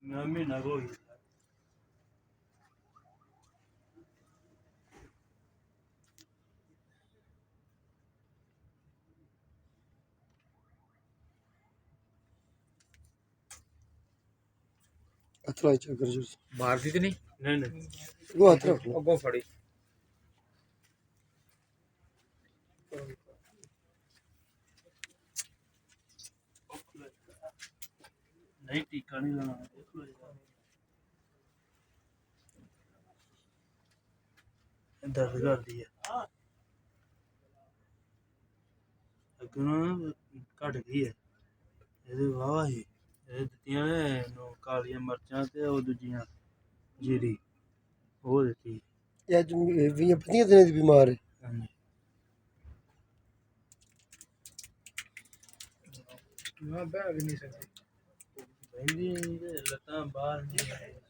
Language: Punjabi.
ਮਹੀਨਾ ਹੋ ਗਿਆ ਅਥਰਾ ਚੱਕਰ ਜੂ ਮਾਰਦੀ ਤੇ ਨਹੀਂ ਨਹੀਂ ਉਹ ਅਥਰਾ ਅੱਗੋਂ ਫੜੀ ਨਹੀਂ ਟੀਕਾ ਨਹੀਂ ਲਾਣਾ ਦਰਦ ਕਰਦੀ ਹੈ ਅੱਗੇ ਨਾ ਘਟ ਗਈ ਹੈ ਇਹਦੇ ਵਾਹ ਹੀ ਇਹ ਦਿੱਤੀਆਂ ਨੇ ਕਾਲੀਆਂ ਮਿਰਚਾਂ ਤੇ ਉਹ ਦੂਜੀਆਂ ਜੀਰੀ ਉਹ ਦਿੱਤੀ ਇਹ ਅੱਜ 20-25 ਦਿਨਾਂ ਦੀ ਬਿਮਾਰ ਹੈ ਹਾਂਜੀ ਨਾ ਬਹਿ ਵੀ ਨਹੀਂ ਸਕਦੀ ਬਹਿੰਦੀ ਲੱਤਾਂ ਬਾਹਰ ਨਹੀਂ